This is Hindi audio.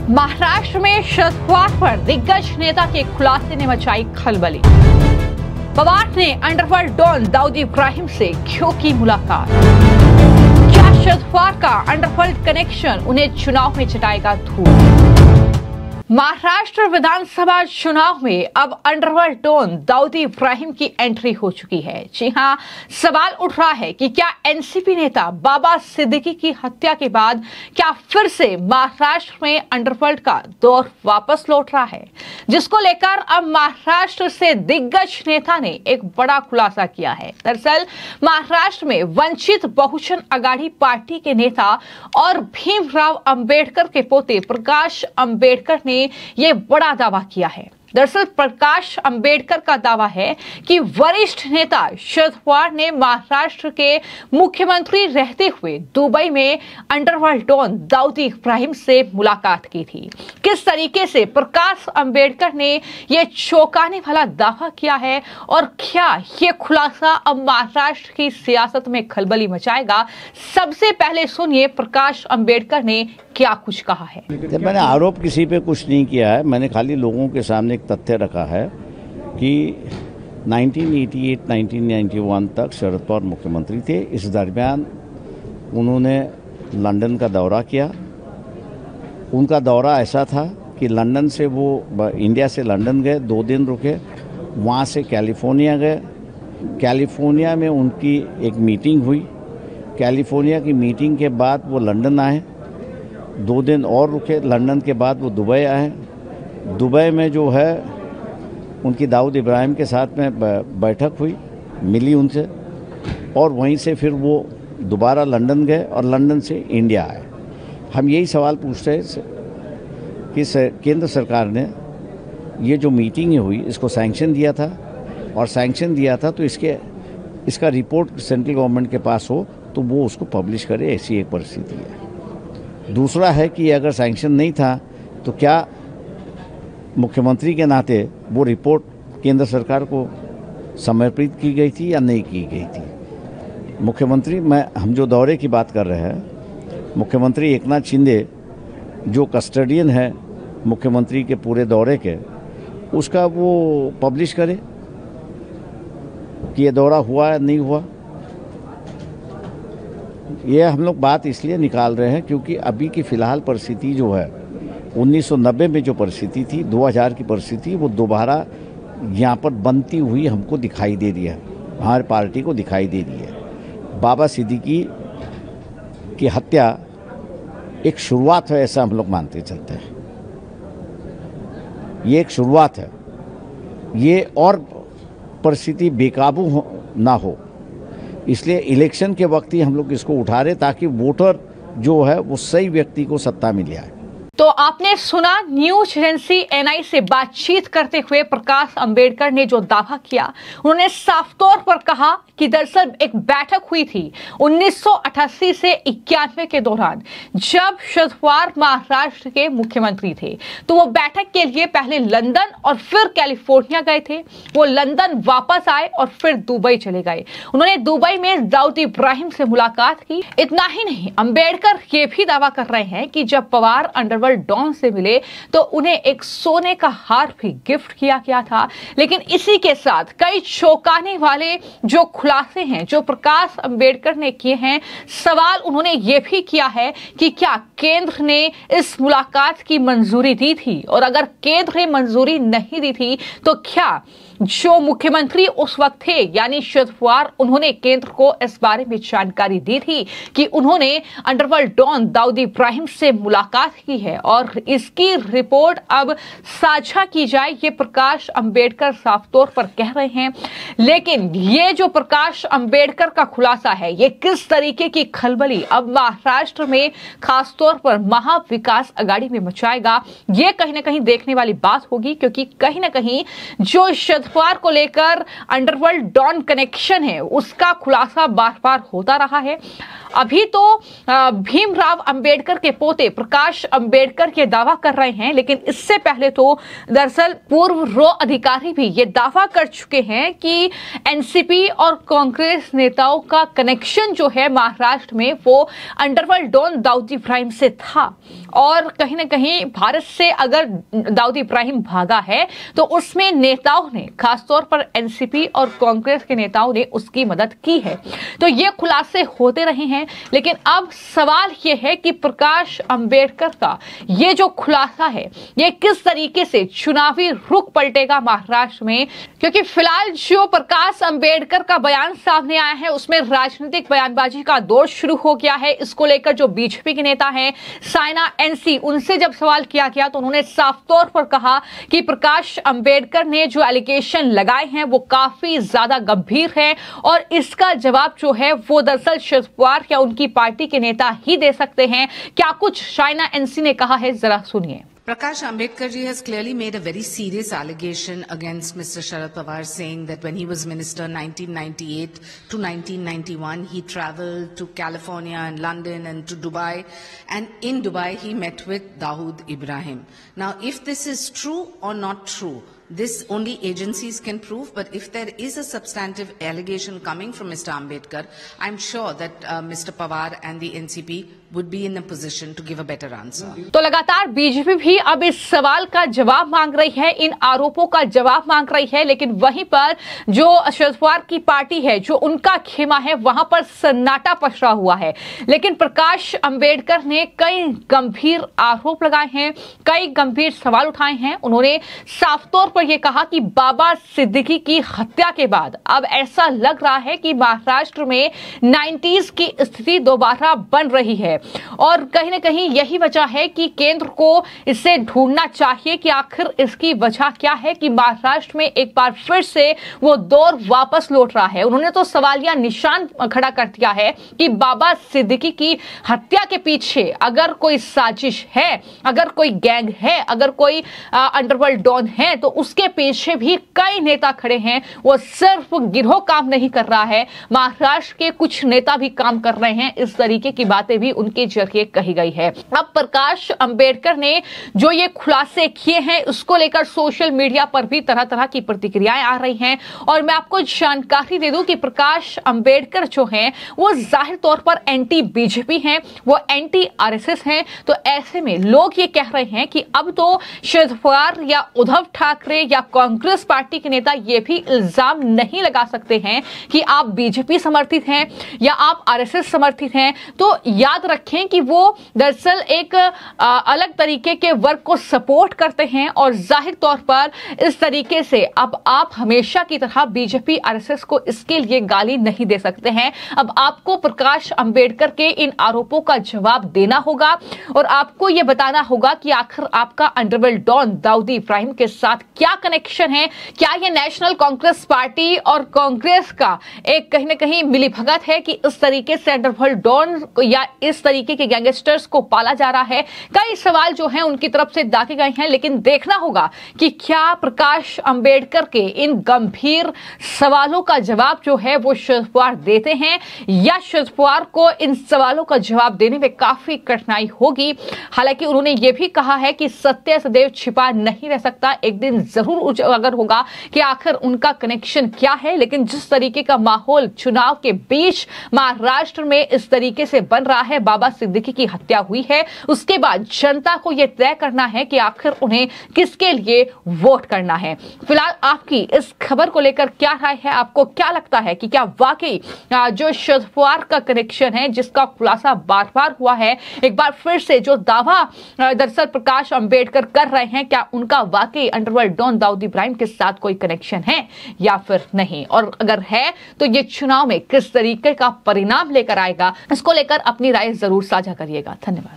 महाराष्ट्र में शरद पर दिग्गज नेता के खुलासे ने मचाई खलबली। पवार ने अंडरवर्ल्ड डॉन दाऊद इब्राहिम से क्यों की मुलाकात? क्या शरद का अंडरवर्ल्ड कनेक्शन उन्हें चुनाव में चटाएगा धूल? महाराष्ट्र विधानसभा चुनाव में अब अंडरवर्ल्ड डॉन दाऊद इब्राहिम की एंट्री हो चुकी है। जी हां, सवाल उठ रहा है कि क्या एनसीपी नेता बाबा सिद्दीकी की हत्या के बाद क्या फिर से महाराष्ट्र में अंडरवर्ल्ड का दौर वापस लौट रहा है, जिसको लेकर अब महाराष्ट्र से दिग्गज नेता ने एक बड़ा खुलासा किया है। दरअसल महाराष्ट्र में वंचित बहुजन अघाड़ी पार्टी के नेता और भीमराव अंबेडकर के पोते प्रकाश अंबेडकर ने ये बड़ा दावा किया है। दरअसल प्रकाश अंबेडकर का दावा है कि वरिष्ठ नेता शरद पवार ने महाराष्ट्र के मुख्यमंत्री रहते हुए दुबई में अंडरवर्ल्ड डॉन दाऊद इब्राहिम से मुलाकात की थी। किस तरीके से प्रकाश अंबेडकर ने यह चौंकाने वाला दावा किया है और क्या ये खुलासा अब महाराष्ट्र की सियासत में खलबली मचाएगा? सबसे पहले सुनिए प्रकाश अंबेडकर ने क्या कुछ कहा है। जब मैंने आरोप किसी पे कुछ नहीं किया है, मैंने खाली लोगों के सामने एक तथ्य रखा है कि 1988-1991 तक शरद पवार मुख्यमंत्री थे। इस दरमियान उन्होंने लंदन का दौरा किया। उनका दौरा ऐसा था कि लंदन से वो इंडिया से लंदन गए, 2 दिन रुके, वहाँ से कैलिफोर्निया गए। कैलिफोर्निया में उनकी एक मीटिंग हुई। कैलिफोर्निया की मीटिंग के बाद वो लंदन आए, 2 दिन और रुके। लंदन के बाद वो दुबई आए। दुबई में जो है उनकी दाऊद इब्राहिम के साथ में बैठक हुई, मिली उनसे, और वहीं से फिर वो दोबारा लंदन गए और लंदन से इंडिया आए। हम यही सवाल पूछते हैं कि केंद्र सरकार ने ये जो मीटिंग हुई इसको सैंक्शन दिया था, और सैंक्शन दिया था तो इसका रिपोर्ट सेंट्रल गवर्नमेंट के पास हो तो वो उसको पब्लिश करे, ऐसी एक परिस्थिति है। दूसरा है कि अगर सैंक्शन नहीं था तो क्या मुख्यमंत्री के नाते वो रिपोर्ट केंद्र सरकार को समर्पित की गई थी या नहीं की गई थी? मुख्यमंत्री, हम जो दौरे की बात कर रहे हैं, मुख्यमंत्री एकनाथ शिंदे जो कस्टडियन है मुख्यमंत्री के पूरे दौरे के, उसका वो पब्लिश करे कि ये दौरा हुआ या नहीं हुआ। ये हम लोग बात इसलिए निकाल रहे हैं क्योंकि अभी की फ़िलहाल परिस्थिति जो है, 1990 में जो परिस्थिति थी, 2000 की परिस्थिति, वो दोबारा यहाँ पर बनती हुई हमको दिखाई दे रही है, हमारी पार्टी को दिखाई दे रही है। बाबा सिद्दीकी की हत्या एक शुरुआत है, ऐसा हम लोग मानते चलते हैं। ये एक शुरुआत है, ये और परिस्थिति बेकाबू ना हो, इसलिए इलेक्शन के वक्त ही हम लोग इसको उठा रहे ताकि वोटर जो है वो सही व्यक्ति को सत्ता मिल जाए। तो आपने सुना, न्यूज एजेंसी एनआई से बातचीत करते हुए प्रकाश अंबेडकर ने जो दावा किया, उन्होंने साफ तौर पर कहा कि दरअसल एक बैठक हुई थी 1988 से 91 के दौरान, जब शरद पवार महाराष्ट्र के मुख्यमंत्री थे। तो वो बैठक के लिए पहले लंदन और फिर कैलिफोर्निया गए थे। वो लंदन वापस आए और फिर दुबई चले गए। उन्होंने दुबई में दाऊद इब्राहिम से मुलाकात की। इतना ही नहीं, अंबेडकर ये भी दावा कर रहे हैं कि जब पवार अंडरवर्ल्ड डॉन से मिले तो उन्हें एक सोने का हार भी गिफ्ट किया गया था। लेकिन इसी के साथ कई चौंकाने वाले जो खुलासे हैं जो प्रकाश अंबेडकर ने किए हैं, सवाल उन्होंने ये भी किया है कि क्या केंद्र ने इस मुलाकात की मंजूरी दी थी, और अगर केंद्र ने मंजूरी नहीं दी थी तो क्या जो मुख्यमंत्री उस वक्त थे यानी शरद पवार, उन्होंने केंद्र को इस बारे में जानकारी दी थी कि उन्होंने अंडरवर्ल्ड डॉन दाऊद इब्राहिम से मुलाकात की है और इसकी रिपोर्ट अब साझा की जाए, ये प्रकाश अंबेडकर साफ तौर पर कह रहे हैं। लेकिन ये जो प्रकाश अंबेडकर का खुलासा है, ये किस तरीके की खलबली अब महाराष्ट्र में खासतौर पर महाविकास अघाड़ी में मचाएगा, ये कहीं ना कहीं देखने वाली बात होगी, क्योंकि कहीं ना कहीं जो शरद शरद पवार को लेकर अंडरवर्ल्ड डॉन कनेक्शन है उसका खुलासा बार बार होता रहा है। अभी तो भीमराव अंबेडकर के पोते प्रकाश अंबेडकर ये दावा कर रहे हैं, लेकिन इससे पहले तो दरअसल पूर्व रो अधिकारी भी ये दावा कर चुके हैं कि एनसीपी और कांग्रेस नेताओं का कनेक्शन जो है महाराष्ट्र में वो अंडरवर्ल्ड डॉन दाऊद इब्राहिम से था, और कहीं ना कहीं भारत से अगर दाऊद इब्राहिम भागा है तो उसमें नेताओं ने, खासतौर पर एनसीपी और कांग्रेस के नेताओं ने उसकी मदद की है। तो ये खुलासे होते रहे हैं, लेकिन अब सवाल ये है कि प्रकाश अंबेडकर का ये जो खुलासा है ये किस तरीके से चुनावी रुख पलटेगा महाराष्ट्र में, क्योंकि फिलहाल जो प्रकाश अंबेडकर का बयान सामने आया है उसमें राजनीतिक बयानबाजी का दौर शुरू हो गया है। इसको लेकर जो बीजेपी के नेता हैं साइना एनसी, उनसे जब सवाल किया गया तो उन्होंने साफ तौर पर कहा कि प्रकाश अंबेडकर ने जो एलिगेशन लगाए हैं वो काफी ज्यादा गंभीर है और इसका जवाब जो है वो दरअसल शरद पवार या उनकी पार्टी के नेता ही दे सकते हैं। क्या कुछ साइना एनसी ने कहा है, जरा सुनिए। Prakash Ambedkar ji has clearly made a very serious allegation against Mr. Sharad Pawar, saying that when he was minister 1998 to 1991, he traveled to California and London and to Dubai, and in Dubai he met with Dawood Ibrahim. Now, if this is true or not true, this only agencies can prove, but if there is a substantive allegation coming from Mr. Ambedkar, I'm sure that Mr. Pawar and the NCP would be in a position to give a better answer. तो लगातार बीजेपी भी अब इस सवाल का जवाब मांग रही है, इन आरोपों का जवाब मांग रही है, लेकिन वहीं पर जो शरद पवार की पार्टी है, जो उनका खेमा है, वहां पर सन्नाटा पसरा हुआ है। लेकिन प्रकाश अंबेडकर ने कई गंभीर आरोप लगाए हैं, कई गंभीर सवाल उठाए हैं। उन्होंने साफ तौर पर यह कहा कि बाबा सिद्दीकी की हत्या के बाद अब ऐसा लग रहा है कि महाराष्ट्र में 90s की स्थिति दोबारा बन रही है, और कहीं ना कहीं यही वजह है कि केंद्र को इसे ढूंढना चाहिए कि आखिर इसकी वजह क्या है कि महाराष्ट्र में एक बार फिर से वो दौर वापस लौट रहा है। उन्होंने तो सवालिया निशान खड़ा कर दिया है कि बाबा सिद्दीकी की हत्या के पीछे अगर कोई साजिश है, अगर कोई गैंग है, अगर कोई अंडरवर्ल्ड डॉन है, तो उसके पीछे भी कई नेता खड़े हैं। वो सिर्फ गिरोह काम नहीं कर रहा है, महाराष्ट्र के कुछ नेता भी काम कर रहे हैं। इस तरीके की बातें भी उनके जरिए कही गई है। अब प्रकाश अंबेडकर ने जो ये खुलासे किए हैं उसको लेकर सोशल मीडिया पर भी तरह तरह की प्रतिक्रियाएं आ रही हैं, और मैं आपको जानकारी दे दूं कि प्रकाश अंबेडकर जो हैं वो जाहिर तौर पर एंटी बीजेपी हैं, वो एंटी आरएसएस हैं। तो ऐसे में लोग ये कह रहे हैं कि अब तो शरद पवार या उद्धव ठाकरे या कांग्रेस पार्टी के नेता ये भी इल्जाम नहीं लगा सकते हैं कि आप बीजेपी समर्थित हैं या आप आरएसएस समर्थित हैं। तो याद रखें कि वो दरअसल एक अलग तरीके के वर्ग को सपोर्ट करते हैं, और जाहिर तौर पर इस तरीके से अब आप हमेशा की तरह बीजेपी आरएसएस को इसके लिए गाली नहीं दे सकते हैं। अब आपको प्रकाश अंबेडकर के इन आरोपों का जवाब देना होगा, और आपको यह बताना होगा कि आखिर आपका अंडरवर्ल्ड डॉन दाऊद इब्राहिम के साथ क्या कनेक्शन है। क्या यह नेशनल कांग्रेस पार्टी और कांग्रेस का एक कहीं ना कहीं मिलीभगत है कि इस तरीके से अंडरवर्ल्ड डॉन या इस तरीके के गैंगस्टर्स को पाला जा रहा है। कई सवाल जो हैं उनकी तरफ से दागे गए हैं, लेकिन देखना होगा कि क्या प्रकाश अंबेडकर के इन गंभीर सवालों का जवाब जो है वो शरद पवार देते हैं, या शरद पवार को इन सवालों का जवाब देने में काफी कठिनाई होगी। हालांकि उन्होंने ये भी कहा है कि सत्य सदैव छिपा नहीं रह सकता, एक दिन जरूर उजागर होगा कि आखिर उनका कनेक्शन क्या है। लेकिन जिस तरीके का माहौल चुनाव के बीच महाराष्ट्र में इस तरीके से बन रहा है, बाबा सिद्दीकी की हत्या हुई है, उसके बाद जनता को यह तय करना है कि आखिर उन्हें किसके लिए वोट करना है। फिलहाल आपकी इस खबर को लेकर क्या राय है, आपको क्या लगता है कि क्या वाकई जो शरद पवार का कनेक्शन है जिसका खुलासा बार बार हुआ है, एक बार फिर से जो दावा दरअसल प्रकाश अंबेडकर कर रहे हैं, क्या उनका वाकई अंडरवर्ल्ड डॉन दाऊद इब्राहिम के साथ कोई कनेक्शन है या फिर नहीं, और अगर है तो ये चुनाव में किस तरीके का परिणाम लेकर आएगा, इसको लेकर अपनी राय जरूर साझा करिएगा। धन्यवाद।